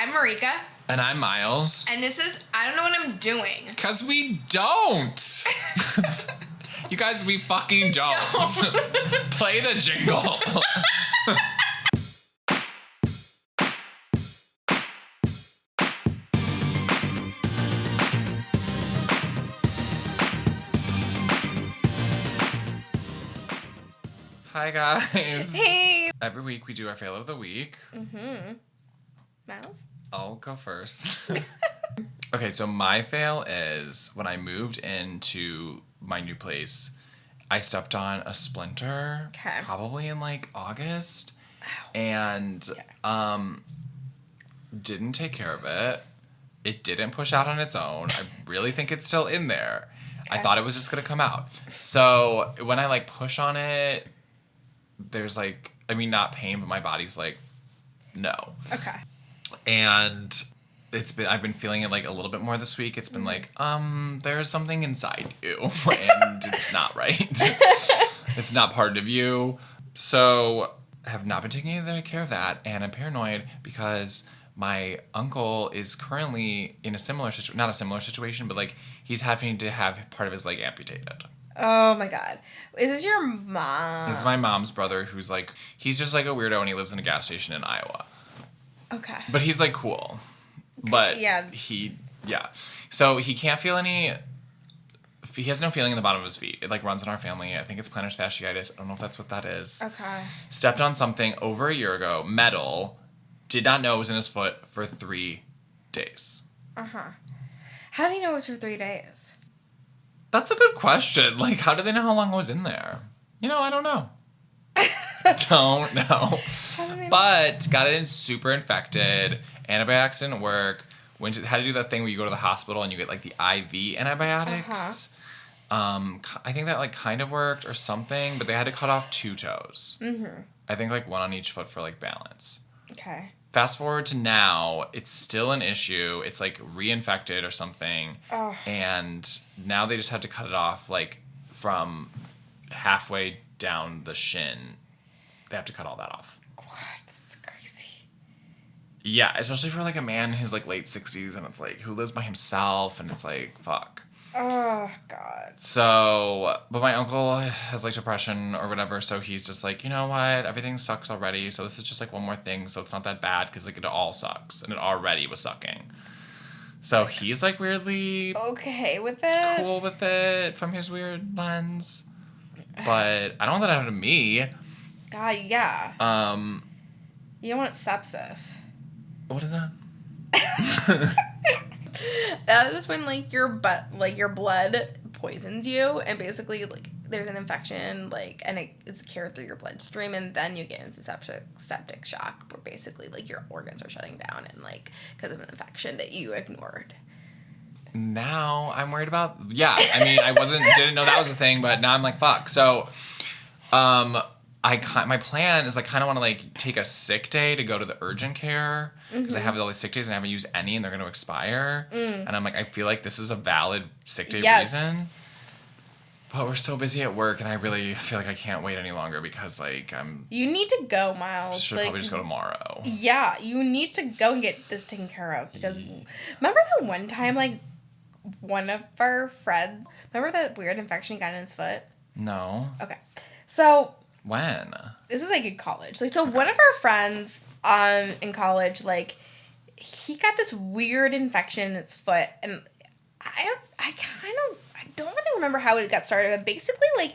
I'm Marika. And I'm Miles. And this is I Don't Know What I'm Doing. Because we don't. You guys, we fucking don't. Play the jingle. Hi, guys. Hey. Every week we do our fail of the week. Mm-hmm. Miles? I'll go first. Okay, so my fail is when I moved into my new place, I stepped on a splinter. Okay. Probably in like August. Ow. And didn't take care of it. It didn't push out on its own. I really think it's still in there. Okay. I thought it was just gonna come out. So when I like push on it, there's like, I mean, not pain, but my body's like, no. Okay. And I've been feeling it like a little bit more this week. It's been like, there's something inside you and it's not right. It's not part of you. So I have not been taking any care of that. And I'm paranoid because my uncle is currently in a similar situation, not a similar situation, but like he's having to have part of his leg amputated. Oh my God. Is this your mom? This is my mom's brother who's like, he's just like a weirdo and he lives in a gas station in Iowa. Okay. But he's like cool. But yeah. So he can't feel any, he has no feeling in the bottom of his feet. It like runs in our family. I think it's plantar fasciitis. I don't know if that's what that is. Okay. Stepped on something over a year ago, metal, did not know it was in his foot for 3 days. Uh-huh. How do you know it was for 3 days? That's a good question. Like, how do they know how long it was in there? You know, I don't know. Don't know. But got it super infected. Antibiotics didn't work. Had to do that thing where you go to the hospital and you get like the IV antibiotics. Uh-huh. I think that like kind of worked or something, but they had to cut off 2 toes. Mm-hmm. I think like 1 on each foot for like balance. Okay. Fast forward to now, it's still an issue. It's like reinfected or something. Oh. And now they just had to cut it off like from halfway down the shin. They have to cut all that off. What? That's crazy. Yeah, especially for like a man in his like late 60s and it's like who lives by himself and it's like fuck. Oh God. So, but my uncle has like depression or whatever, so he's just like, you know what, everything sucks already, so this is just like one more thing, so it's not that bad because like it all sucks and it already was sucking. So he's like weirdly okay with it, cool with it from his weird lens, but I don't want that to happen to me. God, yeah. You don't want sepsis. What is that? That is when like your blood poisons you, and basically like there's an infection and it's carried through your bloodstream, and then you get into septic shock, where basically like your organs are shutting down and like because of an infection that you ignored. Now I'm worried about. Yeah, I mean I didn't know that was a thing, but now I'm like fuck. So, my plan is I kind of want to like take a sick day to go to the urgent care because I have all these sick days and I haven't used any and they're going to expire. And I'm like, I feel like this is a valid sick day reason. But we're so busy at work and I really feel like I can't wait any longer because like You need to go, Miles. Should probably just go tomorrow. Yeah, you need to go and get this taken care of because remember that one time like one of our friends, remember that weird infection he got in his foot? No. Okay. So when? This is like in college. Like, so one of our friends in college, like, he got this weird infection in his foot, and I don't really remember how it got started, but basically, like,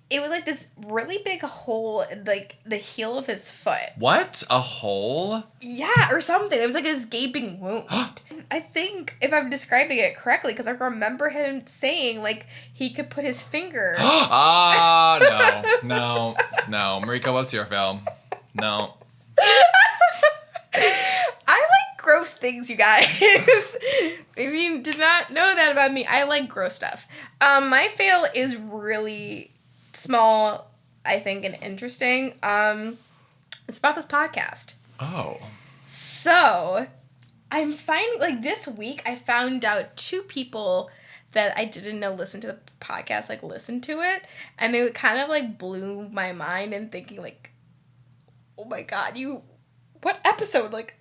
it was like this really big hole in, like, the heel of his foot. What? A hole? Yeah, or something. It was like this gaping wound. I think, if I'm describing it correctly, because I remember him saying, like, he could put his finger... No. Marika, what's your film? No. I like gross things, you guys. Maybe you did not know that about me. I like gross stuff. My fail is really small, I think, and interesting. It's about this podcast. Oh. So, I'm finding, like, this week, I found out 2 people that I didn't know listened to the podcast, like, listened to it, and it kind of, like, blew my mind and thinking, like, oh my God, what episode? Like,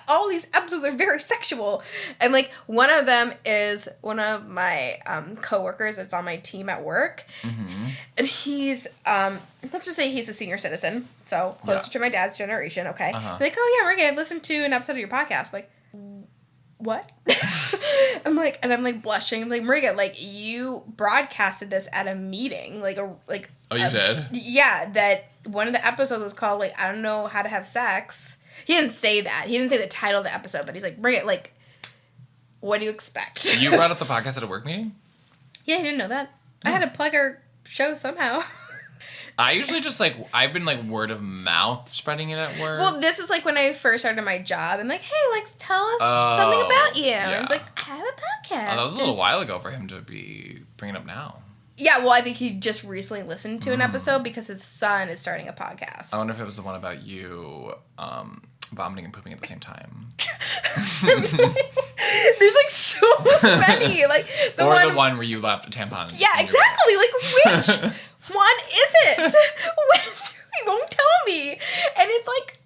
all these episodes episodes are very sexual. And, like, one of them is one of my coworkers that's on my team at work. Mm-hmm. And he's, let's just say he's a senior citizen. So, closer to my dad's generation, okay? Uh-huh. Like, oh, yeah, Ricky, I listened to an episode of your podcast. I'm like, what? I'm like blushing. I'm like, Marika, like, you broadcasted this at a meeting. Oh, you did? Yeah, that one of the episodes was called, like, I don't know how to have sex. He didn't say that. He didn't say the title of the episode, but he's like, Marika, like, what do you expect? You brought up the podcast at a work meeting? Yeah, he didn't know that. I had to plug our show somehow. I usually just, like, I've been, like, word of mouth spreading it at work. Well, this is, like, when I first started my job. I'm like, hey, like, tell us something about you. Yeah. And it's like, I have a podcast. Oh, that was a little while ago for him to be bringing it up now. Yeah, well, I think he just recently listened to an episode because his son is starting a podcast. I wonder if it was the one about you vomiting and pooping at the same time. There's, like, so many. Like, the one where you left a tampon. Yeah, exactly. Like, which one is it? He won't tell me. And it's like,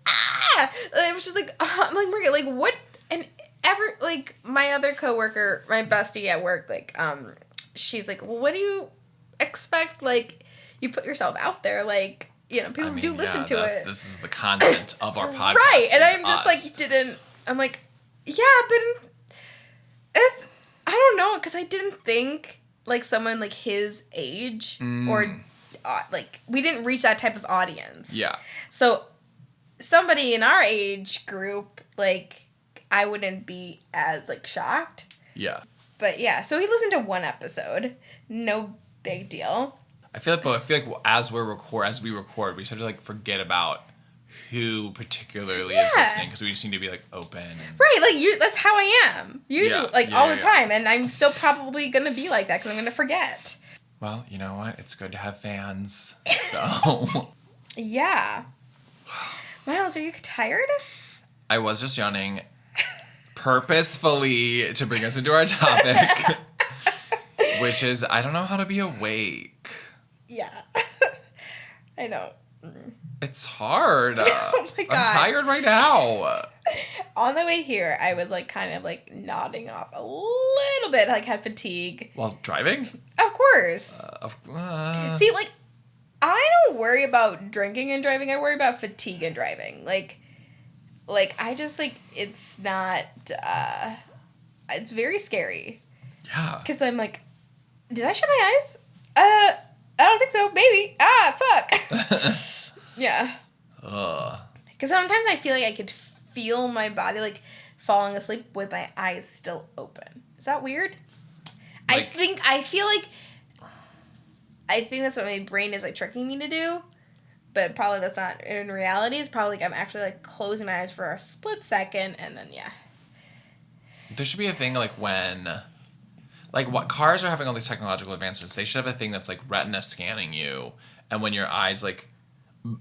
it was just like, I'm like, Margaret, like, what? And like, my other coworker, my bestie at work, like, she's like, well, what do you expect? Like, you put yourself out there, like, you know, people do listen to it. This is the content of our podcast. Right, and I'm just like, I'm like, yeah, but it's, I don't know, because I didn't think, like, someone, like, his age, or, like, we didn't reach that type of audience. Yeah. So, somebody in our age group, like, I wouldn't be as, like, shocked. Yeah. But, yeah, so he listened to one episode. No big deal. I feel like as we record, we start to, like, forget about who particularly is listening, because we just need to be, like, open. Right, like, that's how I am. Usually, all the time. And I'm still probably going to be like that, because I'm going to forget. Well, you know what? It's good to have fans, so... Yeah. Miles, are you tired? I was just yawning purposefully to bring us into our topic, which is, I don't know how to be awake. Yeah. I know. It's hard. Oh my God. I'm tired right now. On the way here, I was, like, kind of, like, nodding off a little bit, like, had fatigue. While driving? Of course. See, like, I don't worry about drinking and driving. I worry about fatigue and driving. Like, I just, like, it's not, it's very scary. Yeah. Because I'm like, did I shut my eyes? I don't think so. Maybe. Fuck. Yeah. Because sometimes I feel like I could feel my body, like, falling asleep with my eyes still open. Is that weird? Like, I feel like that's what my brain is, like, tricking me to do. But probably that's not in reality. It's probably like I'm actually, like, closing my eyes for a split second, and then, yeah. There should be a thing, like, when... Like, what cars are having all these technological advancements, they should have a thing that's, like, retina scanning you, and when your eyes, like...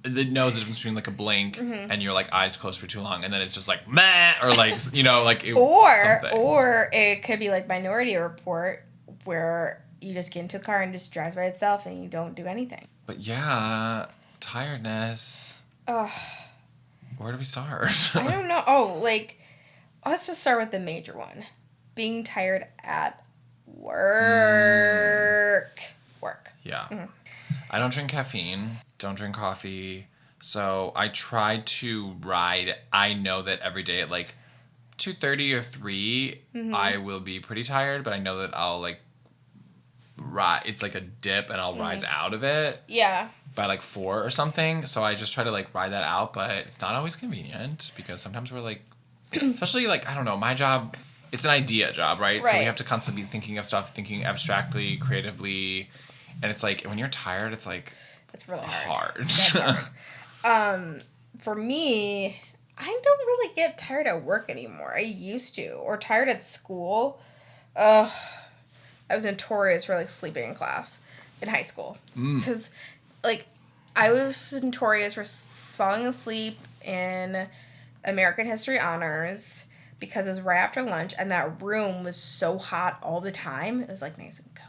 It knows the difference between, like, a blink and your, like, eyes closed for too long, and then it's just like, meh, or, like, you know, like... Or it could be like Minority Report, where you just get into the car and just drives by itself and you don't do anything. But yeah, tiredness. Ugh. Where do we start? I don't know. Oh, like, let's just start with the major one. Being tired at work. Yeah. I don't drink caffeine, don't drink coffee, so I try to ride. I know that every day at, like, 2:30 or 3, I will be pretty tired, but I know that I'll, like, it's like a dip, and I'll rise out of it. Yeah. By, like, 4 or something, so I just try to, like, ride that out, but it's not always convenient, because sometimes we're, like, especially, like, I don't know, my job, it's an idea job, right? So we have to constantly be thinking of stuff, thinking abstractly, creatively, and it's like, when you're tired, it's like... It's really hard. That's hard. For me, I don't really get tired at work anymore. I used to. Or tired at school. I was notorious for, like, sleeping in class in high school. Because, like, I was notorious for falling asleep in American History Honors because it was right after lunch, and that room was so hot all the time. It was, like, nice and cozy.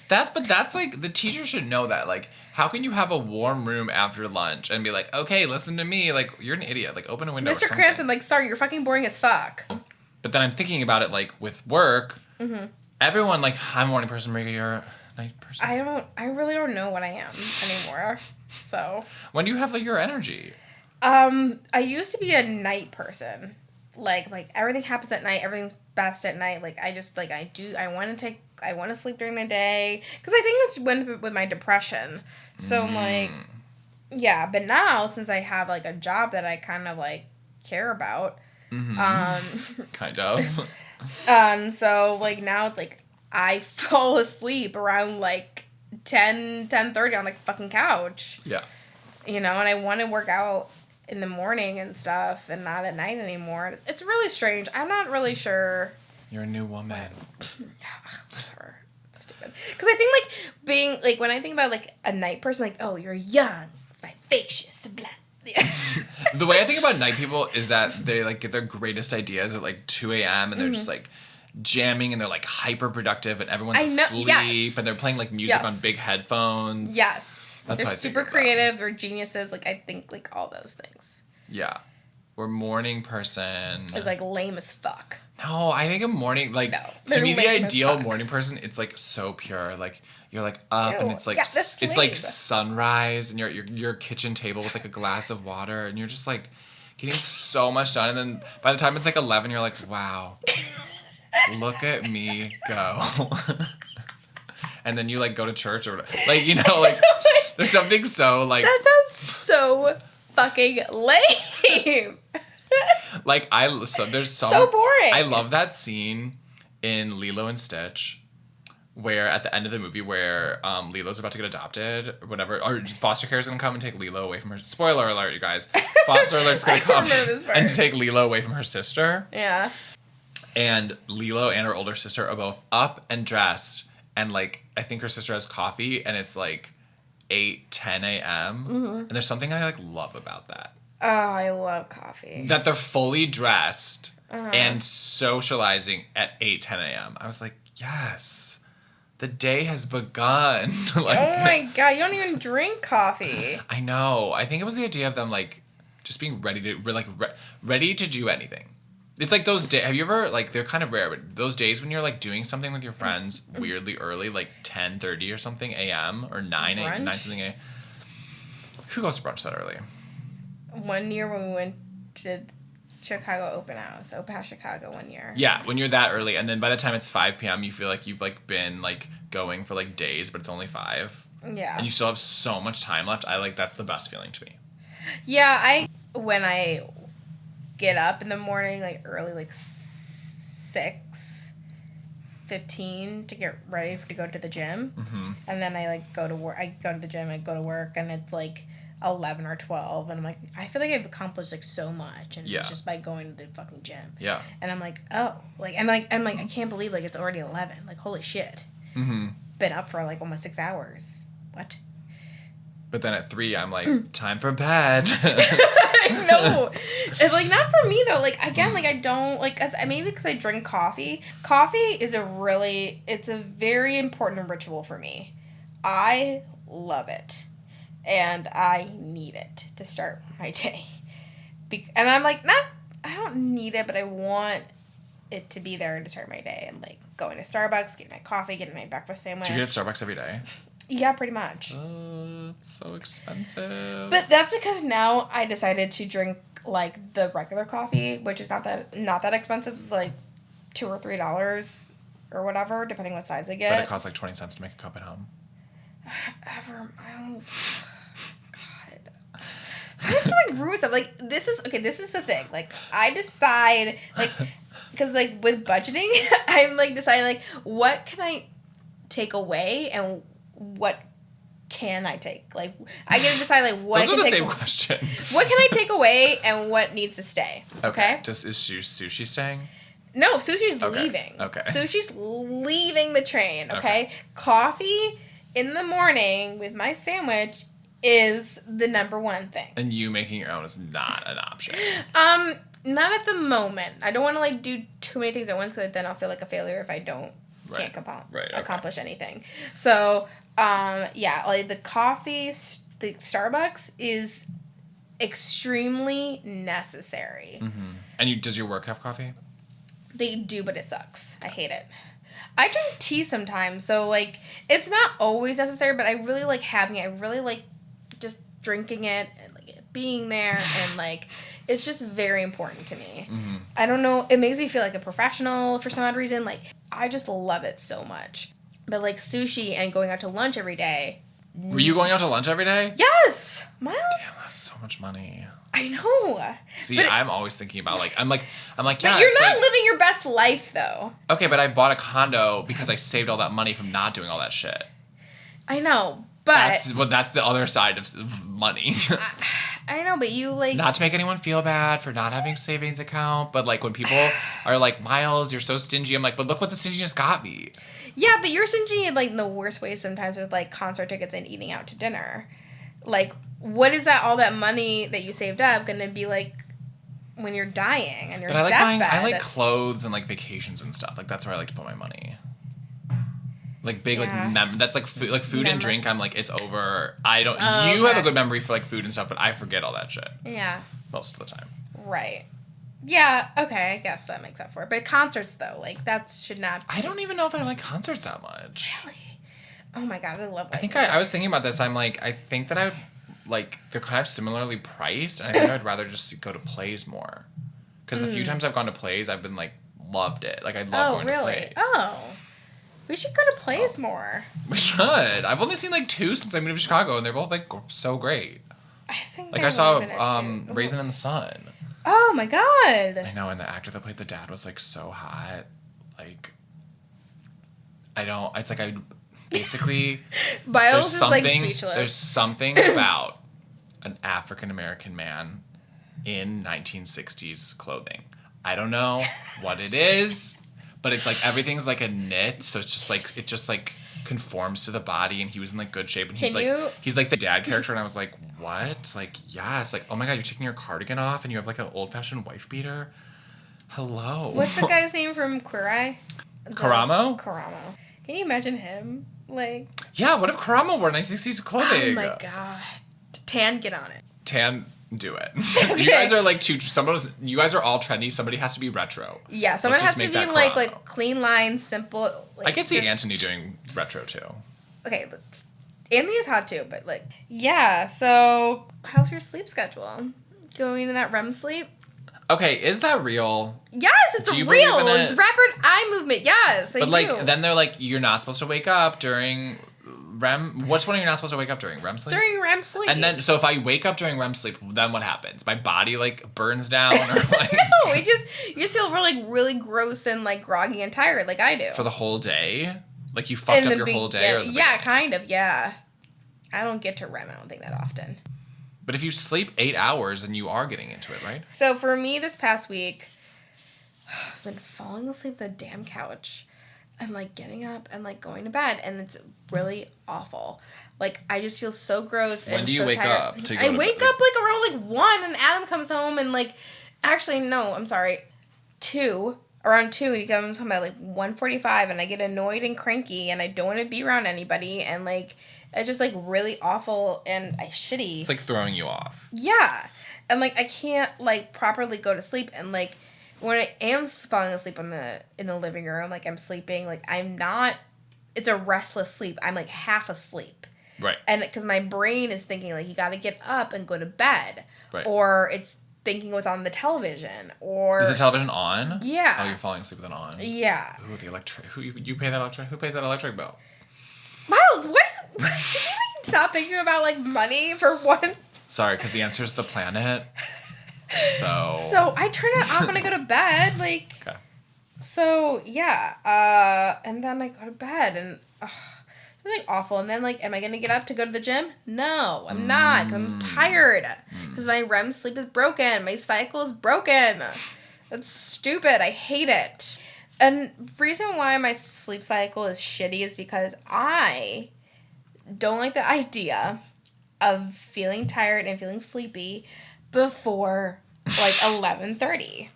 That's like, the teacher should know that. Like, how can you have a warm room after lunch and be like, okay, listen to me? Like, you're an idiot. Like, open a window. Mr. Cranston, like, sorry, you're fucking boring as fuck. But then I'm thinking about it, like, with work, everyone, like, I'm a morning person, Marika, you're a night person. I really don't know what I am anymore. So. When do you have, like, your energy? I used to be a night person. Like everything happens at night. Everything's best at night. Like, I just, like, I want to sleep during the day. Because I think it's with my depression. So, I'm like, yeah. But now, since I have, like, a job that I kind of, like, care about. Kind of. So, like, now it's, like, I fall asleep around, like, 10:30 on, like, fucking couch. Yeah. You know, and I want to work out in the morning and stuff and not at night anymore. It's really strange. I'm not really sure. You're a new woman. Yeah, whatever. It's stupid. Because I think, like, being, like, when I think about, like, a night person, like, oh, you're young, vivacious, blah. Yeah. The way I think about night people is that they, like, get their greatest ideas at, like, 2 a.m. and they're just, like, jamming and they're, like, hyper productive and everyone's asleep and they're playing, like, music on big headphones. Yes. That's they're super creative. They're geniuses. Like, I think, like, all those things. Yeah. Or morning person. Is, like, lame as fuck. No, I think a morning, like, to me, the ideal morning person, it's, like, so pure. Like, you're, like, up and it's, like, it's, like, sunrise and you're at your kitchen table with, like, a glass of water and you're just, like, getting so much done. And then by the time it's, like, 11, you're, like, wow, look at me go. And then you, like, go to church or whatever. Like, you know, like, there's something so, like... That sounds so fucking lame. Like, there's so boring. I love that scene in Lilo and Stitch where at the end of the movie where Lilo's about to get adopted or whatever, or foster care is going to come and take Lilo away from her... Spoiler alert, you guys. Foster alert's going to come and take Lilo away from her sister. Yeah. And Lilo and her older sister are both up and dressed. And, like, I think her sister has coffee, and it's, like, 10 a.m. And there's something I, like, love about that. Oh, I love coffee. That they're fully dressed and socializing at 10 a.m. I was like, yes, the day has begun. Like, oh, my God. You don't even drink coffee. I know. I think it was the idea of them, like, just being ready to do anything. It's like those days, have you ever, like, they're kind of rare, but those days when you're, like, doing something with your friends weirdly early, like 10:30 or something a.m. or 9 something a.m. Who goes to brunch that early? One year when we went to Chicago Open House Chicago one year. Yeah, when you're that early, and then by the time it's 5 p.m., you feel like you've, like, been, like, going for, like, days, but it's only 5. Yeah. And you still have so much time left. That's the best feeling to me. Yeah, when I get up in the morning, like, early, like 6:15 to get ready to go to the gym. And then I, like, go to work. I go to the gym, I go to work, and it's, like, 11 or 12, and I'm like, I feel like I've accomplished, like, so much, and it's just by going to the fucking gym. Yeah. And I'm like, oh, like, I'm like, I can't believe, like, it's already 11. Like, holy shit. Been up for, like, almost 6 hours. What? But then at 3, I'm like, time for bed. No. It's, like, not for me, though. Like, again, like, I don't, like, maybe because I drink coffee. Coffee is it's a very important ritual for me. I love it. And I need it to start my day. And I'm like, I don't need it, but I want it to be there to start my day. And, like, going to Starbucks, getting my coffee, getting my breakfast sandwich. Do you get at Starbucks every day? Yeah, pretty much. It's so expensive. But that's because now I decided to drink, like, the regular coffee, which is not that expensive. It's like $2 or $3 or whatever, depending what size I get. But it costs like 20 cents to make a cup at home. God. There's like rude stuff. Like, this is the thing. Like, I decide, like, because, like, with budgeting, I'm, like, deciding, like, what can I take away and what can I take? Like, I get to decide, like, what. Those are the same question. What can I take away and what needs to stay? Okay. Is sushi staying? No, sushi's leaving. Okay. Sushi's leaving the train. Okay. Coffee in the morning with my sandwich is the number one thing. And you making your own is not an option. Not at the moment. I don't want to, like, do too many things at once because then I'll feel like a failure if I don't can't Right, okay. accomplish anything. So, yeah, like the coffee, the Starbucks is extremely necessary. Mm-hmm. And does your work have coffee? They do, but it sucks. I hate it. I drink tea sometimes, so, like, it's not always necessary, but I really like having it. I really like just drinking it and, like, it being there, and, like, it's just very important to me. Mm-hmm. I don't know. It makes me feel like a professional for some odd reason. Like, I just love it so much. But, like, sushi and going out to lunch every day. Were you going out to lunch every day? Yes! Miles? Damn, that's so much money. I know. See, but I'm always thinking about, like, I'm like, yeah. But you're not living your best life, though. Okay, but I bought a condo because I saved all that money from not doing all that shit. I know, but... That's the other side of money. I know, but you, like... Not to make anyone feel bad for not having a savings account, but, like, when people are like, Miles, you're so stingy, I'm like, but look what the stinginess got me. Yeah, but you're stingy in, like, in the worst way sometimes with, like, concert tickets and eating out to dinner. Like, what is all that money that you saved up gonna be like when you're dying and you're deathbed? I like clothes and, like, vacations and stuff. Like, that's where I like to put my money. Like, big, that's, like, food and drink, I'm like, it's over. You have a good memory for, like, food and stuff, but I forget all that shit. Yeah. Most of the time. Right. Yeah, okay, I guess that makes up for it. But concerts, though, like, that should not be... I don't even know if I like concerts that much. Really? Oh my god, I love I think I was thinking about this. I'm like, I think that I would, like, they're kind of similarly priced, and I think I'd rather just go to plays more. Because the few times I've gone to plays, I've been, like, loved it. Like, I love going to plays. Oh, we should go to plays more. We should. I've only seen, like, 2 since I moved to Chicago, and they're both, like, so great. I think like, I saw Raisin in the Sun. Oh my god. I know, and the actor that played the dad was, like, so hot. Like, it's like I basically Miles is, like, speechless. There's something about an African American man in 1960s clothing. I don't know what it is, but it's like everything's like a knit, so it's just like it just like conforms to the body, and he was in, like, good shape, and he's like the dad character, and I was like, what? Like, yes, like, oh my god, you're taking your cardigan off and you have, like, an old-fashioned wife beater? Hello. What's the guy's name from Queer Eye? Karamo? Karamo. Can you imagine him? Like... Yeah, what if Karamo wore 1960s clothing? Oh my god. Tan, get on it. Tan, do it. Okay. You guys are, like, you guys are all trendy. Somebody has to be retro. Yeah, someone has to be, like, clean lines, simple... Like, I can see Anthony doing retro, too. Okay, Anthony is hot, too, but, like... Yeah, so... How's your sleep schedule? Going into that REM sleep? Okay, is that real? Yes, it's real. It's it? rapid eye movement. Yes, I do. But, like, then they're like, you're not supposed to wake up during... REM, what's when you're not supposed to wake up during? REM sleep? During REM sleep. And then, so if I wake up during REM sleep, then what happens? My body, like, burns down? Or like... No, you just feel really gross and, like, groggy and tired, like I do. For the whole day? Like, you fucked up your whole day? Yeah, kind of, yeah. I don't get to REM, I don't think, that often. But if you sleep 8 hours, then you are getting into it, right? So for me this past week, I've been falling asleep on the damn couch. And, like, getting up and, like, going to bed. And it's really awful. Like, I just feel so gross and so tired. When do you wake up to go I wake up, like, around, like, 1. And Adam comes home and, like... Actually, no, I'm sorry. 2. Around 2. And he comes home at, like, 1:45. And I get annoyed and cranky. And I don't want to be around anybody. And, like, it's just, like, really awful and shitty. It's, like, throwing you off. Yeah. And, like, I can't, like, properly go to sleep. And, like... When I am falling asleep in the living room, like, I'm sleeping, like, I'm not, it's a restless sleep. I'm, like, half asleep. Right. And because my brain is thinking, like, you got to get up and go to bed. Right. Or it's thinking what's on the television. Or... Is the television on? Yeah. Oh, you're falling asleep with it on? Yeah. Ooh, the electric, you pay that electric, who pays that electric bill? Miles, what? Can you, like, stop thinking about, like, money for once? Sorry, because the answer is the planet. So I turn it off when I go to bed, like. Okay. So yeah, and then I go to bed and it's like awful. And then, like, am I gonna get up to go to the gym? No, I'm not. 'Cause I'm tired. Because my REM sleep is broken. My cycle is broken. That's stupid. I hate it. And the reason why my sleep cycle is shitty is because I don't like the idea of feeling tired and feeling sleepy before, like, 11:30.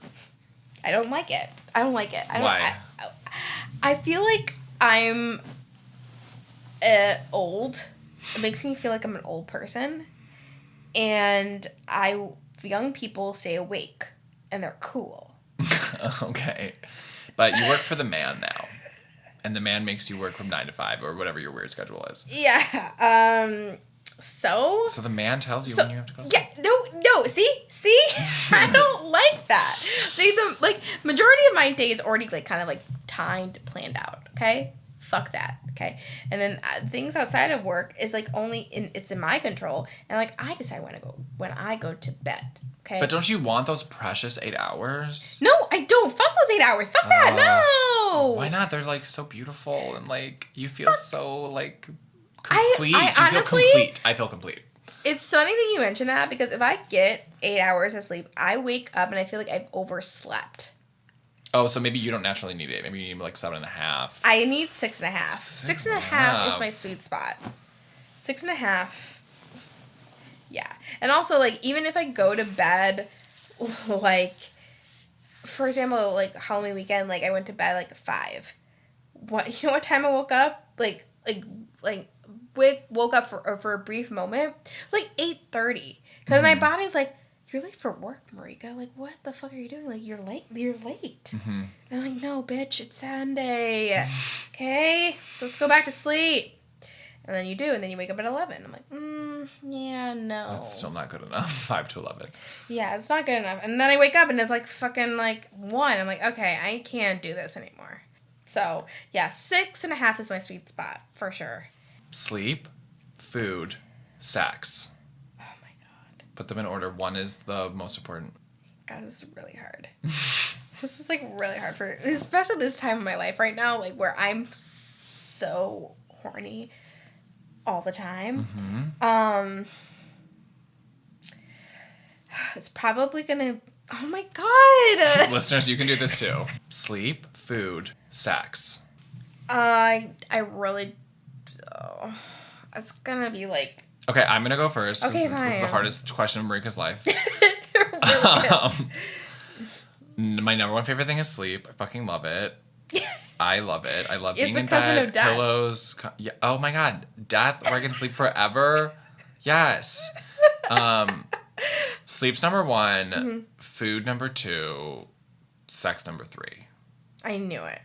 I don't like it. Why? I feel like I'm old. It makes me feel like I'm an old person. And young people stay awake. And they're cool. Okay. But you work for the man now. And the man makes you work from 9 to 5 or whatever your weird schedule is. Yeah. So the man tells you when you have to go to sleep. Yeah, no. See? I don't like that. See, the majority of my day is already kind of timed, planned out, okay? Fuck that, okay? And then things outside of work is it's in my control, and I decide when I go to bed. Okay. But don't you want those precious 8 hours? No, I don't. Fuck those 8 hours. Fuck that. No. Why not? They're so beautiful and you feel so complete. Honestly, I feel complete. It's funny that you mention that because if I get 8 hours of sleep, I wake up and I feel like I've overslept. Oh, so maybe you don't naturally need it. Maybe you need 7.5. I need 6.5. 6.5 is my sweet spot. 6.5. Yeah. And also, even if I go to bed, for example, Halloween weekend, I went to bed at 5. You know what time I woke up? Woke up for a brief moment. It was 8:30. Because my body's you're late for work, Marika. What the fuck are you doing? You're late. You're late. Mm-hmm. And I'm no, bitch, it's Sunday. Okay? Let's go back to sleep. And then you do, and then you wake up at 11. I'm yeah, no. That's still not good enough. 5 to 11. Yeah, it's not good enough. And then I wake up, and it's fucking 1. I'm okay, I can't do this anymore. So, yeah, 6.5 is my sweet spot, for sure. Sleep, food, sex. Oh, my God. Put them in order. 1 is the most important. God, this is really hard. This is, really hard especially this time of my life right now, where I'm so horny all the time. Mm-hmm. It's probably gonna... Oh my God! Listeners, you can do this too. Sleep, food, sex. I really... Oh, it's gonna be Okay, I'm gonna go first. Okay, This is the fine. hardest question in Marika's life. Really My number one favorite thing is sleep. I fucking love it. I love it. I love It's being a in cousin bed, of death. pillows. Yeah. Oh my God, death where I can sleep forever. Yes. Sleep's number 1. Mm-hmm. Food number 2. Sex number 3. I knew it.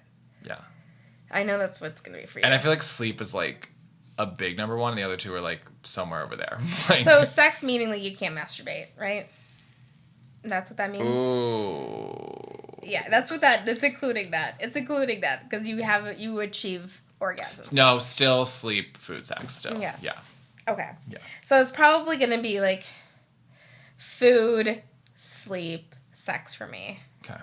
Yeah. I know that's what's gonna be for you. And I feel sleep is a big number 1, and the other 2 are somewhere over there. So sex meaning you can't masturbate, right? That's what that means. Ooh. Yeah, that's including that. It's including that because you achieve orgasms. No, still sleep, food, sex. Still. Yeah. Yeah. Okay. Yeah. So it's probably gonna be food, sleep, sex for me. Okay.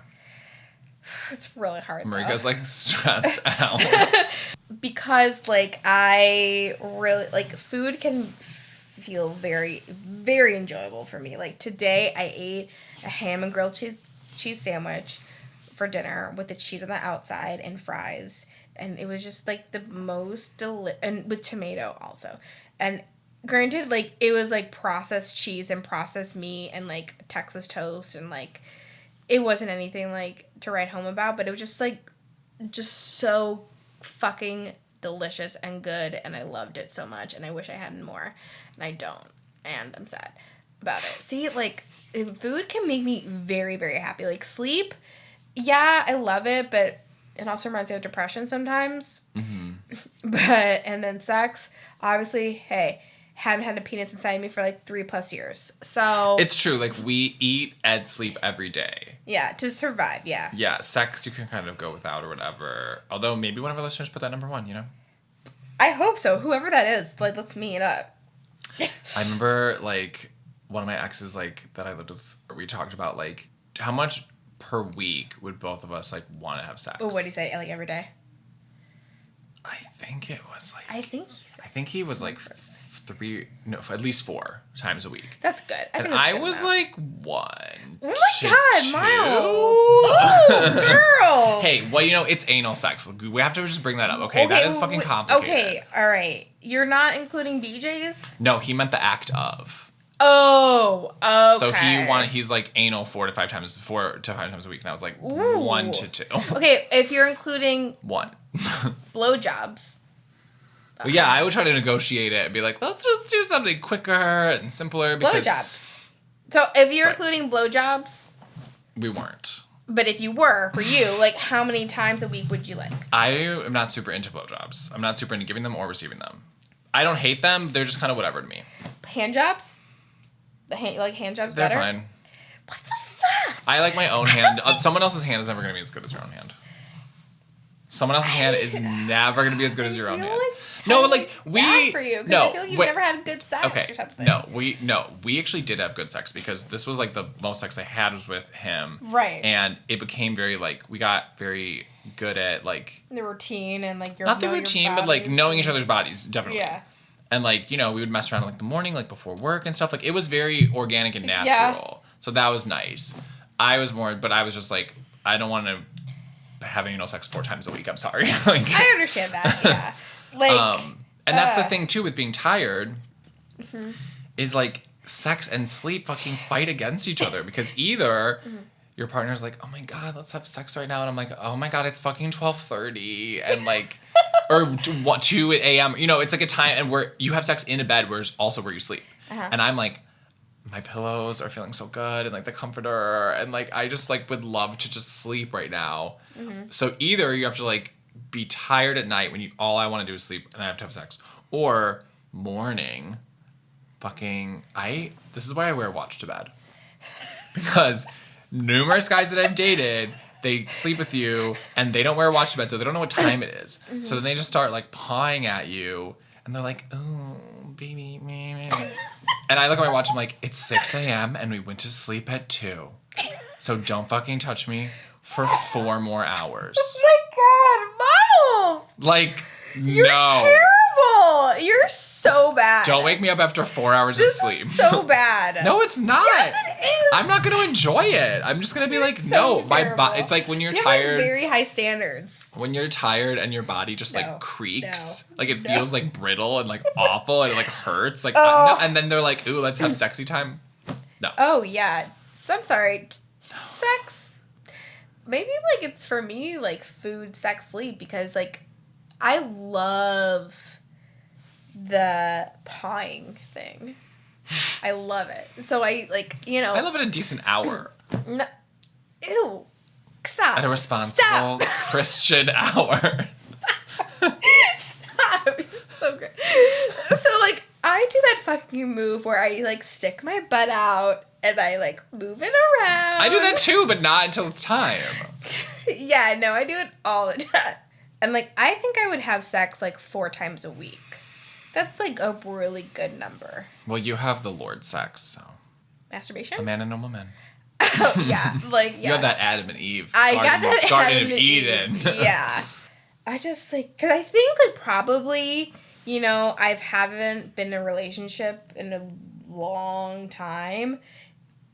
It's really hard. Marika's stressed out. Because I really food can feel very, very enjoyable for me. Today I ate a ham and grilled cheese sandwich for dinner with the cheese on the outside and fries, and it was just the most and with tomato also. And granted, it was processed cheese and processed meat and Texas toast, and it wasn't anything to write home about, but it was just so fucking delicious and good, and I loved it so much, and I wish I had more, and I don't, and I'm sad about it. See, food can make me very, very happy. Sleep, yeah, I love it, but it also reminds me of depression sometimes. Mm-hmm. But, and then sex, obviously, hey, haven't had a penis inside me for 3+ years, so It's true. We eat and sleep every day. yeah, to survive, yeah. Yeah, sex you can kind of go without or whatever. Although maybe one of our listeners put that number 1, I hope so. Whoever that is, let's meet up. I remember one of my exes that I lived with, we talked about how much per week would both of us want to have sex. Oh, what do you say? Every day? I think it was I think he was 3, no, at least 4 times a week. that's good. And that's I good was enough. 1. Oh to my God, 2. Miles! Ooh, girl. Hey, well, it's anal sex. We have to just bring that up, okay? That is fucking complicated. Okay, all right. You're not including BJ's? No, he meant the act of. Oh, okay. So he's anal 4 to 5 times a week, and I was Ooh. 1 to 2. Okay, if you're including 1. Blowjobs. Well, yeah, I would try to negotiate it and be like, let's just do something quicker and simpler. Because Blowjobs. So if you're Right. including blowjobs, we weren't. but if you were, for you, like, how many times a week would you like? I am not super into blowjobs. I'm not super into giving them or receiving them. I don't hate them. They're just kind of whatever to me. Hand jobs? Like hand jobs They're better? fine. What the fuck? I like my own hand. Someone else's hand is never going to be as good as your own hand. Someone else's hand is never going to be as good as your own hand. No, but like bad for you, 'cause I feel like you've never had good sex or something. We actually did have good sex because this was like the most sex I had was with him. Right. And it became very like we got very good at like the routine and like your not the know your routine, but like bodies. knowing each other's bodies, definitely. Yeah. And like, we would mess around in like the morning, like before work and stuff. Like it was very organic and natural. Yeah. So that was nice. I was just like, I don't want to having anal sex 4 times a week. I'm sorry. Like I understand that. Yeah. Like. And that's the thing too with being tired, is like sex and sleep fucking fight against each other because either your partner's like, oh my god, let's have sex right now, and I'm like, oh my god, it's fucking 12:30, and like, or 2 a.m. It's like a time and where you have sex in a bed where it's also where you sleep, and I'm like, my pillows are feeling so good and like the comforter and like I just like would love to just sleep right now. So either you have to like be tired at night when all I want to do is sleep and I have to have sex, or morning this is why I wear a watch to bed, because numerous guys that I've dated, they sleep with you and they don't wear a watch to bed, so they don't know what time it is. So then they just start like pawing at you and they're like, oh baby, me. And I look at my watch, I'm like, it's 6 a.m. and we went to sleep at 2, so don't fucking touch me for 4 more hours. Oh my god, Miles! Like, You're no. terrible! You're so bad. Don't wake me up after 4 hours This of sleep. is so bad. No, it's not. Yes, it is. I'm not going to enjoy it. I'm just going to be You're like, so no, my terrible. body. It's like when you're You have, tired. like, very high standards. When you're tired and your body just No. like creaks, No. like it No. feels like brittle and like awful and it like hurts. Like, Oh. no. And then they're like, ooh, let's have sexy time. No. Oh yeah. So I'm sorry. Sex. Maybe like it's for me like food, sex, sleep, because like I love the pawing thing. I love it. So I like I live at a decent hour. No, ew. Stop. At a responsible Stop. Christian hour. Stop. You're so great. So like I do that fucking move where I like stick my butt out and I like move it around. I do that too, but not until it's time. Yeah, no, I do it all the time. And like I think I would have sex like 4 times a week. That's like a really good number. Well, you have the Lord sex, so. Masturbation? A man and a woman. Oh, yeah. Like, yeah. You have that Adam and Eve. I got that Garden Adam of and Eden. Eve. Yeah. I just like, because I think like probably, I haven't been in a relationship in a long time.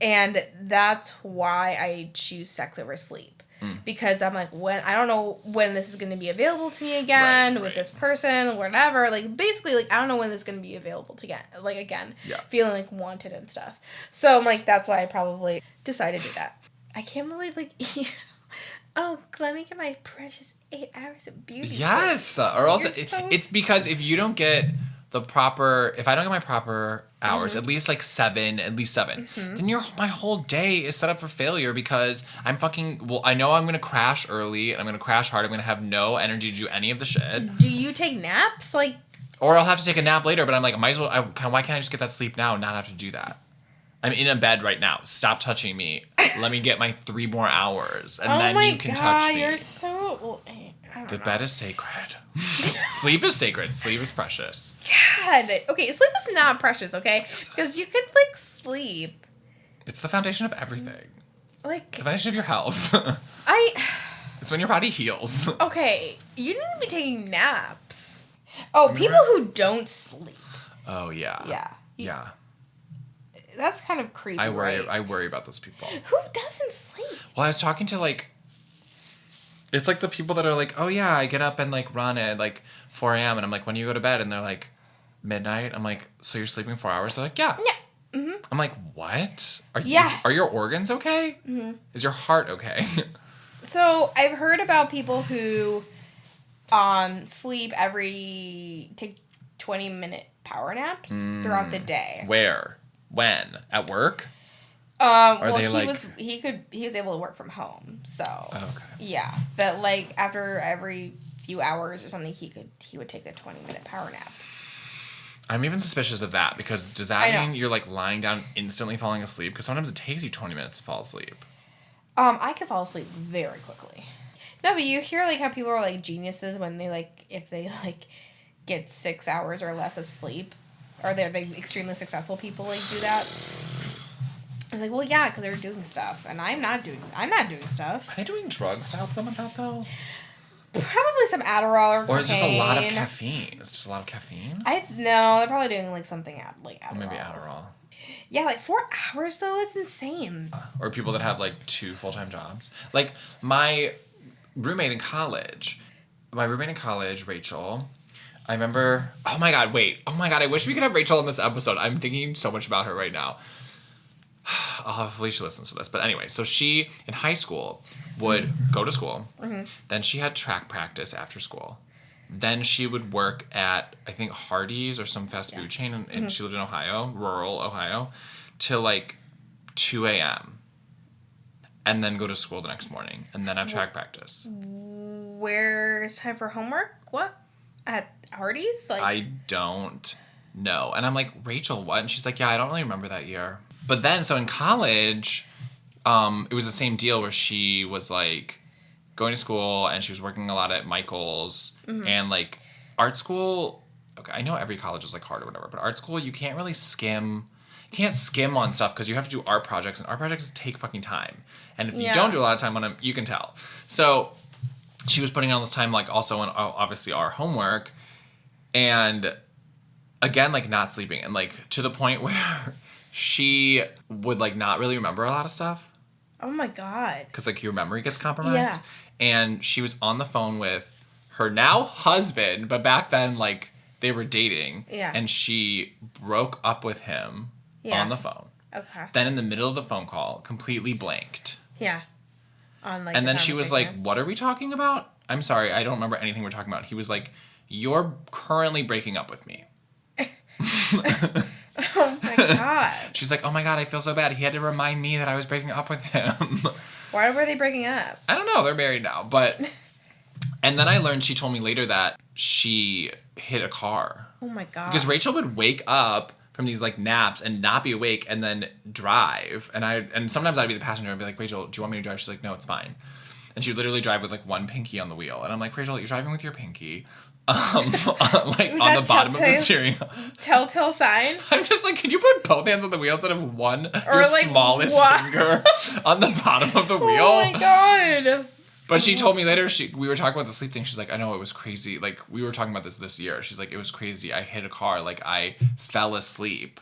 And that's why I choose sex over sleep. Because I'm like, I don't know when this is going to be available to me again with this person, whatever. Like, basically, like, I don't know when this is going to be available to again. Yeah. Feeling, like, wanted and stuff. So, I'm like, that's why I probably decided to do that. I can't believe, like, oh, let me get my precious 8 hours of beauty. Yes. Or else, so it's because if you don't get if I don't get my proper hours, at least 7, then my whole day is set up for failure because I know I'm going to crash early and I'm going to crash hard. I'm going to have no energy to do any of the shit. Do you take naps? Like, or I'll have to take a nap later, but I'm like, might as well, why can't I just get that sleep now and not have to do that? I'm in a bed right now. Stop touching me. Let me get my 3 more hours and then you can touch me. You're so... The bed is sacred. Sleep is sacred. Sleep is precious. God. Okay, sleep is not precious, okay? Because you could, sleep. It's the foundation of everything. Like... The foundation of your health. It's when your body heals. Okay, you need to be taking naps. Oh, people who don't sleep. Oh, yeah. Yeah. Yeah. That's kind of creepy, I right? worry about those people. Who doesn't sleep? Well, I was talking to, it's like the people that are like, oh, yeah, I get up and, run at, 4 a.m. And I'm like, when do you go to bed? And they're like, midnight. I'm like, so you're sleeping 4 hours? They're like, yeah. Yeah. Mm-hmm. I'm like, what? Yeah. Are your organs okay? Mm-hmm. Is your heart okay? So I've heard about people who Sleep take 20-minute power naps throughout the day. Where? When? At work? Well, he was able to work from home, so okay. Yeah, but like after every few hours or something, he would take a 20-minute power nap. I'm even suspicious of that because does that mean you're like lying down instantly falling asleep? Because sometimes it takes you 20 minutes to fall asleep. I could fall asleep very quickly. No, but you hear like how people are like geniuses when they like if they like get 6 hours or less of sleep, or they're like extremely successful people like do that. I was like, well, yeah, because they're doing stuff, and I'm not doing stuff. Are they doing drugs to help them with that though? Probably some Adderall or cocaine. Or is just a lot of caffeine? It's just a lot of caffeine? No, they're probably doing like something like Adderall. Or maybe Adderall. Yeah, like 4 hours though, it's insane. Or people that have like 2 full-time jobs. Like my roommate in college, Rachel, I remember, oh my god, I wish we could have Rachel in this episode. I'm thinking so much about her right now. I'll have Felicia listens to this. But anyway, so she, in high school, would go to school. Mm-hmm. Then she had track practice after school. Then she would work at, I think, Hardee's or some fast food chain. And she lived in Ohio, rural Ohio, till like 2 a.m. And then go to school the next morning. And then have track practice. Where's time for homework? What? At Hardee's? Like, I don't know. And I'm like, Rachel, what? And she's like, yeah, I don't really remember that year. But then, so in college, it was the same deal where she was, like, going to school and she was working a lot at Michael's. Mm-hmm. And, like, art school, okay, I know every college is, like, hard or whatever, but art school, you can't really skim on stuff because you have to do art projects, and art projects take fucking time. And if you don't do a lot of time on them, you can tell. So she was putting in all this time, like, also on, obviously, our homework. And, again, like, not sleeping. And, like, to the point where she would, like, not really remember a lot of stuff. Oh, my God. Because, like, your memory gets compromised. Yeah. And she was on the phone with her now husband, but back then, like, they were dating. Yeah. And she broke up with him on the phone. Okay. Then in the middle of the phone call, completely blanked. Yeah. On, like, and then she was like, what are we talking about? I'm sorry, I don't remember anything we're talking about. He was like, you're currently breaking up with me. Oh my God. She's like, oh my God, I feel so bad. He had to remind me that I was breaking up with him. Why were they breaking up? I don't know. They're married now. But, and then I learned, she told me later that she hit a car. Oh my God. Because Rachel would wake up from these like naps and not be awake and then drive. And sometimes I'd be the passenger and be like, Rachel, do you want me to drive? She's like, no, it's fine. And she would literally drive with like one pinky on the wheel. And I'm like, Rachel, you're driving with your pinky. Like on the bottom of the steering wheel. Telltale sign? I'm just like, can you put both hands on the wheel instead of one, or your like, smallest finger on the bottom of the wheel? Oh my God. But she told me later, we were talking about the sleep thing. She's like, I know, it was crazy. Like, we were talking about this year. She's like, it was crazy. I hit a car. Like, I fell asleep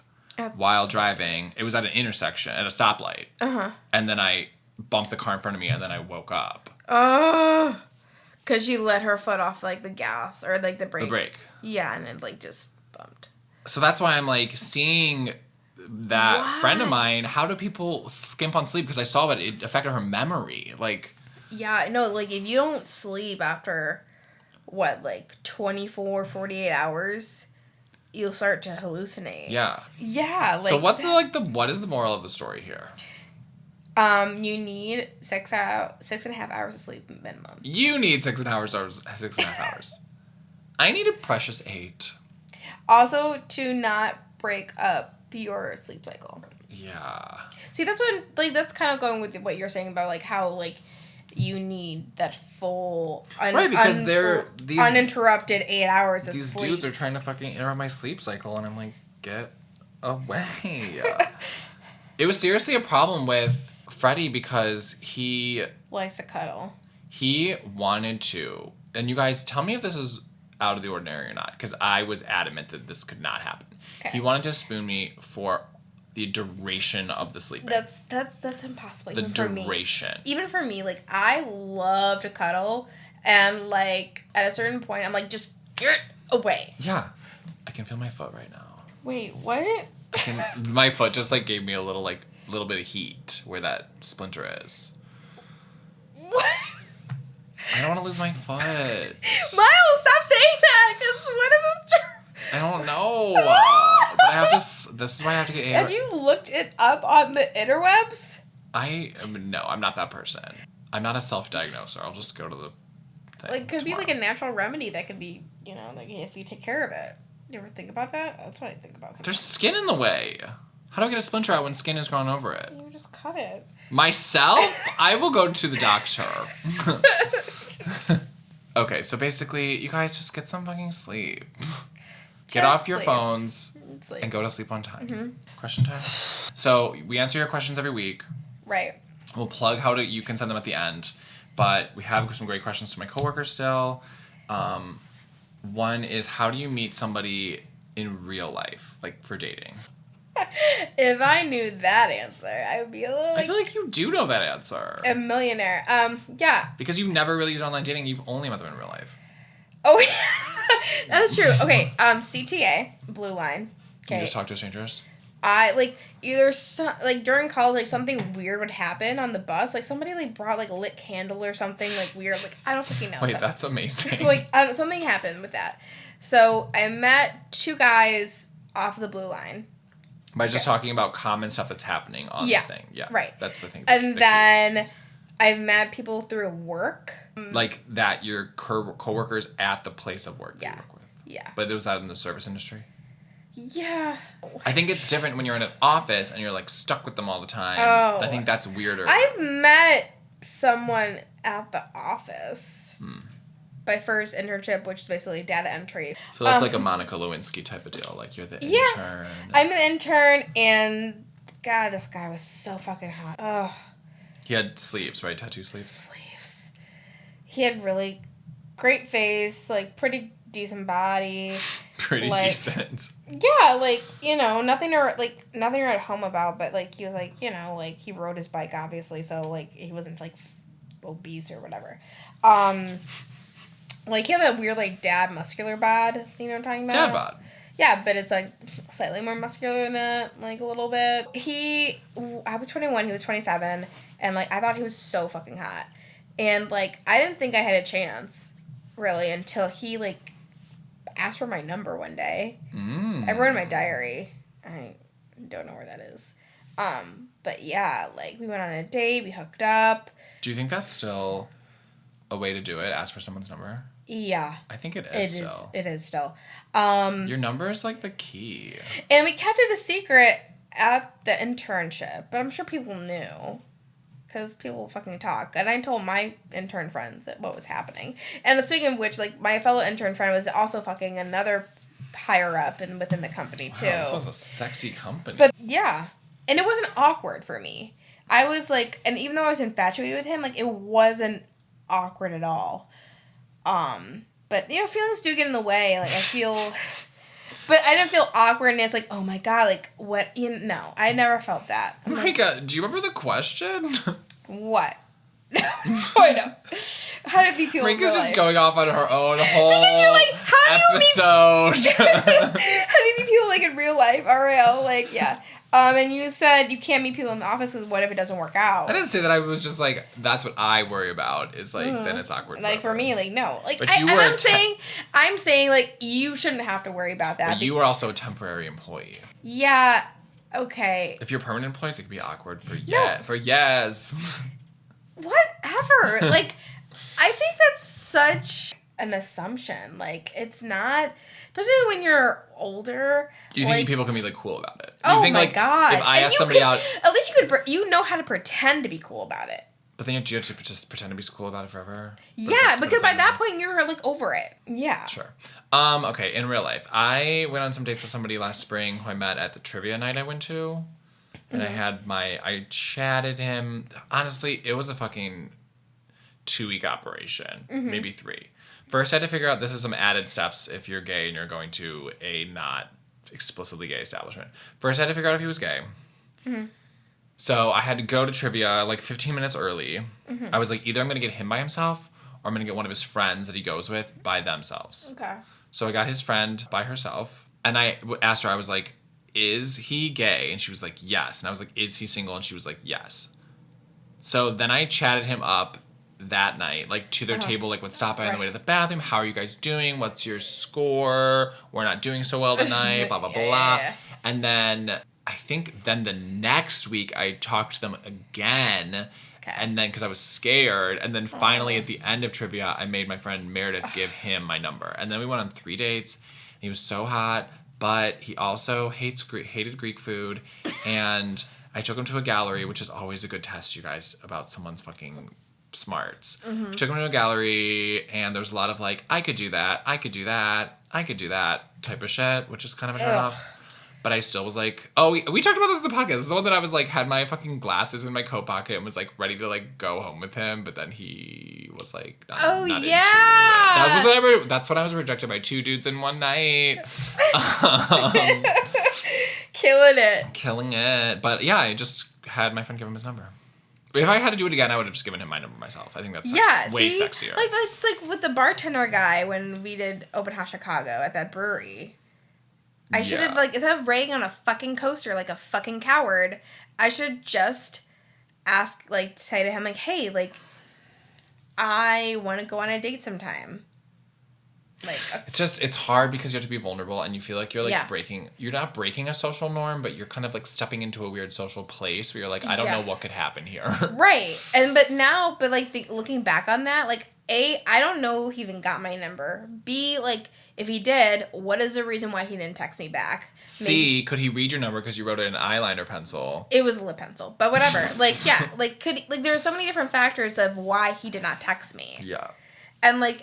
while driving. It was at an intersection, at a stoplight. Uh-huh. And then I bumped the car in front of me, and then I woke up. Oh. Because she let her foot off, like, the gas, or, like, the brake. The brake. Yeah, and it, like, just bumped. So that's why I'm, like, seeing that friend of mine, how do people skimp on sleep? Because I saw it affected her memory. Like... Yeah, no, like, if you don't sleep after, 24, 48 hours, you'll start to hallucinate. Yeah. Yeah, like... So what is the moral of the story here? You need 6.5 hours of sleep minimum. You need 6.5 hours. I need a precious 8. Also, to not break up your sleep cycle. Yeah. See, that's that's kind of going with what you're saying about, like, how, like... You need that full, because these uninterrupted 8 hours of these sleep. These dudes are trying to fucking interrupt my sleep cycle, and I'm like, get away. It was seriously a problem with Freddie because he likes to cuddle. He wanted to, and you guys tell me if this is out of the ordinary or not, because I was adamant that this could not happen. Okay. He wanted to spoon me for the duration of the sleeping. That's impossible. The duration. Even for me, like, I love to cuddle, and, like, at a certain point, I'm like, just get away. Yeah. I can feel my foot right now. Wait, what? My foot just, like, gave me a little bit of heat where that splinter is. What? I don't want to lose my foot. Mine I don't know. But I have to. This is why I have to get. Have you looked it up on the interwebs? No, I'm not that person. I'm not a self-diagnoser. I'll just go to the thing. Like, could be tomorrow. like a natural remedy that could be, you know, like if you take care of it. You ever think about that? That's what I think about sometimes. There's skin in the way. How do I get a splinter out when skin has grown over it? You just cut it. Myself? I will go to the doctor. Okay, so basically, you guys just get some fucking sleep. Get off your sleep. phones Sleep. and go to sleep on time. Question time? So, we answer your questions every week. Right. We'll plug you can send them at the end. But we have some great questions from my coworkers still. One is, how do you meet somebody in real life, like for dating? If I knew that answer, I would be a little I feel like you do know that answer. a millionaire. Yeah. Because you've never really used online dating. You've only met them in real life. Oh, that is true. Okay. CTA, Blue Line. You Okay. just talk to strangers? I like either like during college, like something weird would happen on the bus. Like somebody like brought like a lit candle or something like weird. Like I don't fucking know. Wait, So- that's amazing. like something happened with that. So I met 2 guys off the Blue Line. By just talking about common stuff that's happening on Yeah, the thing. Yeah. right. That's the thing. And then I've met people through work. Like that your co-workers at the place of work that Yeah. you work with. Yeah. But it was that in the service industry? Yeah. I think it's different when you're in an office and you're like stuck with them all the time. Oh. I think that's weirder. I've met someone at the office. My first internship, which is basically data entry. So that's like a Monica Lewinsky type of deal. Like you're the Yeah. intern. I'm an intern, and God, this guy was so fucking hot. Ugh. He had sleeves, right? Tattoo sleeves? Sleeves. He had really great face, like pretty decent body. Pretty Like- decent. Yeah, like, you know, nothing to write home about, but like he was like, you know, like he rode his bike obviously, so like he wasn't like obese or whatever. Like he had that weird like dad muscular bod, you know what I'm talking about? Dad bod. Yeah, but it's like slightly more muscular than that, like a little bit. I was 21, he was 27, and like I thought he was so fucking hot. And like I didn't think I had a chance, really, until he like asked for my number one day. I wrote in my diary. I don't know where that is. But yeah, like we went on a date, we hooked up. Do you think that's still a way to do it? Ask for someone's number? Yeah. I think it It is is. still. It is still. Your number is like the key. And we kept it a secret at the internship, but I'm sure people knew. Because people fucking talk. And I told my intern friends what was happening. And speaking of which, like, my fellow intern friend was also fucking another higher up within the company, too. Wow, this was a sexy company. But, yeah. And it wasn't awkward for me. I was, like... And even though I was infatuated with him, like, it wasn't awkward at all. But, you know, feelings do get in the way. Like, I feel... But I didn't feel awkward, and it's like, oh my god, like, what? No, I never felt that. I'm like, Marika, do you remember the question? what? I know. How did people in Marika's real just life? going off on her own whole Because you're like, how do you meet... episode. How do you meet people, like, in real life? RL, like, yeah. And you said you can't meet people in the office because what if it doesn't work out? I didn't say that. I was just like, that's what I worry about. Is like, then it's awkward. Like, for forever. me, like, no. Like, But you were I'm saying, like, you shouldn't have to worry about that. But you were also a temporary employee. Yeah, okay. If you're permanent employees, it could be awkward for No. for yes. Whatever. Like, I think that's such an assumption. Like, it's not, especially when you're older. You like, think people can be like cool about it? Oh you think, my like, god! If I And ask you somebody could- out, at least you know how to pretend to be cool about it. but then you have to just pretend to be cool about it forever. Yeah, because by that point you're like over it. Yeah. Sure. Okay, in real life, I went on some dates with somebody last spring who I met at the trivia night I went to. And I chatted him. Honestly, it was a fucking 2-week operation, maybe 3. First, I had to figure out this is some added steps if you're gay and you're going to a not explicitly gay establishment. First, I had to figure out if he was gay. So I had to go to trivia like 15 minutes early. I was like, either I'm going to get him by himself or I'm going to get one of his friends that he goes with by themselves. Okay. So I got his friend by herself. And I asked her, I was like, is he gay? And she was like, yes. And I was like, is he single? And she was like, yes. So then I chatted him up that night, like to their table, like would stop by on the way to the bathroom. How are you guys doing? What's your score? We're not doing so well tonight. Blah blah blah. Yeah. And then I think then the next week I talked to them again. Okay. And then because I was scared, and then finally at the end of trivia, I made my friend Meredith give him my number, and then we went on 3 dates. He was so hot, but he also hated Greek food, and I took him to a gallery, which is always a good test, you guys, about someone's fucking smarts. Mm-hmm. Took him to a gallery, and there's a lot of like, I could do that, I could do that, I could do that type of shit, which is kind of a turn off. But I still was like, oh, we talked about this in the podcast. This is the one that I was like, had my fucking glasses in my coat pocket and was like ready to like go home with him. But then he was like, not into it. That's when I was rejected by 2 dudes in one night. Killing it. But yeah, I just had my friend give him his number. If I had to do it again, I would have just given him my number myself. I think that's way sexier. Like that's like with the bartender guy when we did Open House Chicago at that brewery. I should have, like, instead of writing on a fucking coaster like a fucking coward, I should just say to him, like, hey, like, I want to go on a date sometime. Like, it's hard because you have to be vulnerable and you feel like you're, like, you're not breaking a social norm, but you're kind of, like, stepping into a weird social place where you're like, I don't know what could happen here. Right. But looking back on that, like, A, I don't know he even got my number. B, like, if he did, what is the reason why he didn't text me back? C, could he read your number because you wrote it in eyeliner pencil? It was a lip pencil, but whatever. Like, yeah, like, there are so many different factors of why he did not text me. Yeah. And, like,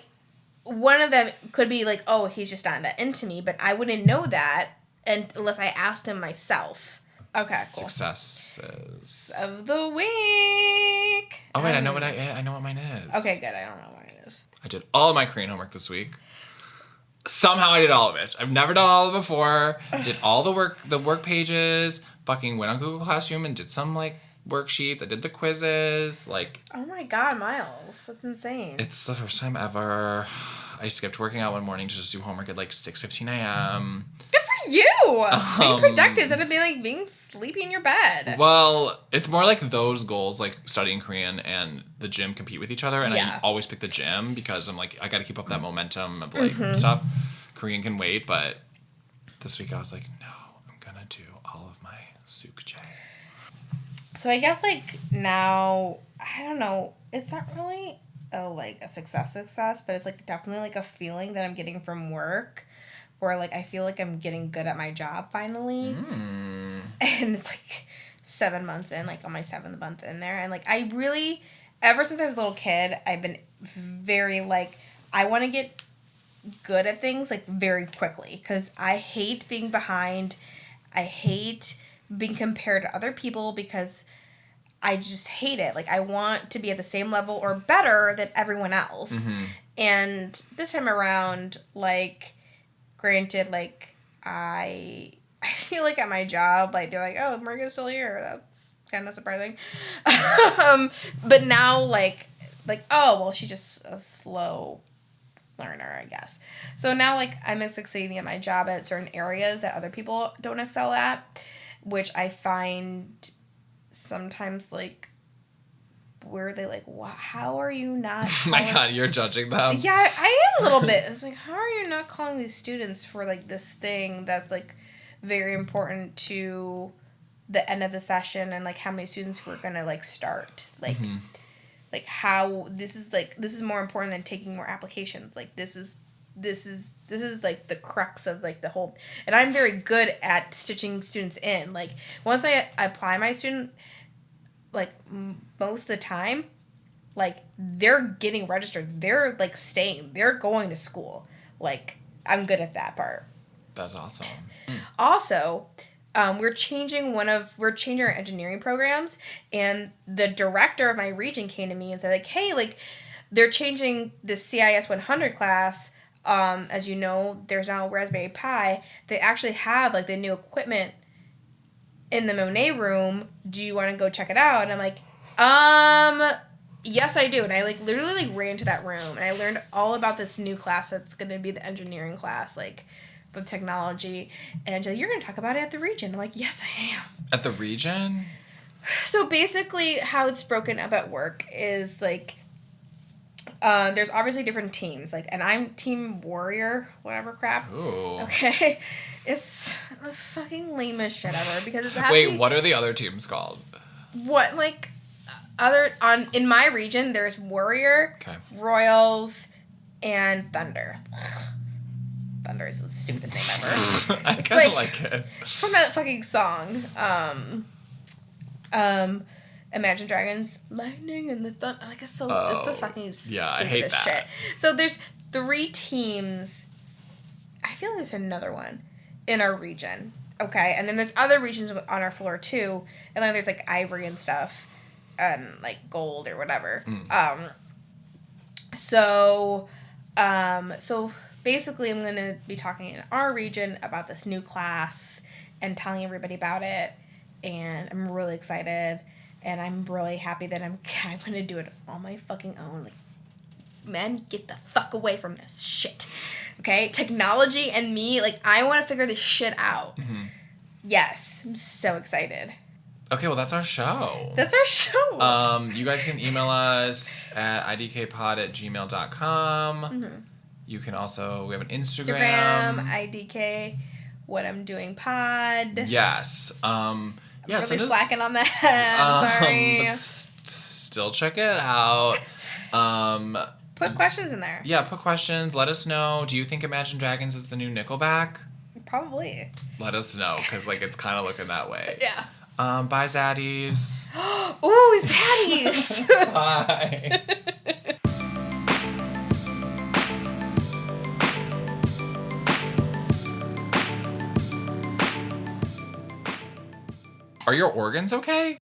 one of them could be, like, oh, he's just not that into me, but I wouldn't know that unless I asked him myself. Okay, cool. Successes of the week. Oh, wait, I know what mine is. Okay, good. I don't know what mine is. I did all of my Korean homework this week. Somehow I did all of it. I've never done all of it before. Did all the work pages. Fucking went on Google Classroom and did some, like, worksheets. I did the quizzes. Like, oh my God, Miles. That's insane. It's the first time ever. I skipped working out one morning to just do homework at, like, 6:15 a.m. Good for you! Being productive instead of being sleepy in your bed. Well, it's more like those goals, like studying Korean and the gym compete with each other. And I always pick the gym because I'm like, I got to keep up that momentum of, like, stuff. Korean can wait, but this week I was like, no, I'm going to do all of my sukje. So I guess, like, now, I don't know, it's not really a success, but it's, like, definitely, like, a feeling that I'm getting from work where, like, I feel like I'm getting good at my job finally. And it's, like, 7 months in, like, on my 7th month in there. And, like, I really, ever since I was a little kid, I've been very, like, I want to get good at things, like, very quickly. Because I hate being behind. I hate being compared to other people because I just hate it. Like, I want to be at the same level or better than everyone else. And this time around, like, granted, like, I feel like at my job, like, they're like, oh, Maria's still here. That's kind of surprising. But now, like, oh, well, she's just a slow learner, I guess. So now, like, I'm succeeding at my job at certain areas that other people don't excel at, which I find sometimes, like, where they like, wow, how are you not oh my God, you're judging them. Yeah, I am a little bit. It's like, how are you not calling these students for, like, this thing that's, like, very important to the end of the session and, like, how many students we're gonna, like, start, like, like, how this is more important than taking more applications. Like, this is like the crux of, like, the whole, and I'm very good at stitching students in. Like, once I apply my student, like, most of the time, like, they're getting registered, they're, like, staying, they're going to school. Like, I'm good at that part. That's awesome. Also, we're changing our engineering programs, and the director of my region came to me and said, like, hey, like, they're changing the CIS 100 class. As you know, there's now a Raspberry Pi. They actually have, like, the new equipment in the Monet room. Do you want to go check it out? And I'm like, yes, I do. And I, like, literally, like, ran to that room, and I learned all about this new class that's going to be the engineering class, like, with technology. And she's like, you're going to talk about it at the region. I'm like, yes, I am. At the region? So basically, how it's broken up at work is, like, There's obviously different teams, like, and I'm Team Warrior, whatever crap. Ooh. Okay, it's the fucking lamest shit ever because it's Wait, what are the other teams called? What, like, in my region, there's Warrior, Okay. Royals, and Thunder. Thunder is the stupidest name ever. I kind of like it. From that fucking song. Imagine Dragons, Lightning and the Thunder. Like, it's the fucking stupidest I hate that. shit. So there's 3 teams. I feel like there's another one in our region. Okay, and then there's other regions on our floor too. And then there's like ivory and stuff. And like gold or whatever. So basically I'm going to be talking in our region about this new class and telling everybody about it. And I'm really excited. And I'm really happy that I'm going to do it on my fucking own. Like, man, get the fuck away from this shit. Okay? Technology and me, like, I want to figure this shit out. Mm-hmm. Yes. I'm so excited. Okay, well, that's our show. That's our show. You guys can email us at idkpod@gmail.com. Mm-hmm. You can also, we have an Instagram. IDK, what I'm doing pod. Yes. Yeah, really slacking on that. Sorry. But still check it out. Put questions in there. Yeah, put questions. Let us know. Do you think Imagine Dragons is the new Nickelback? Probably. Let us know, because like it's kind of looking that way. Yeah. Bye, Zaddies. Ooh, Zaddies. Bye. Are your organs okay?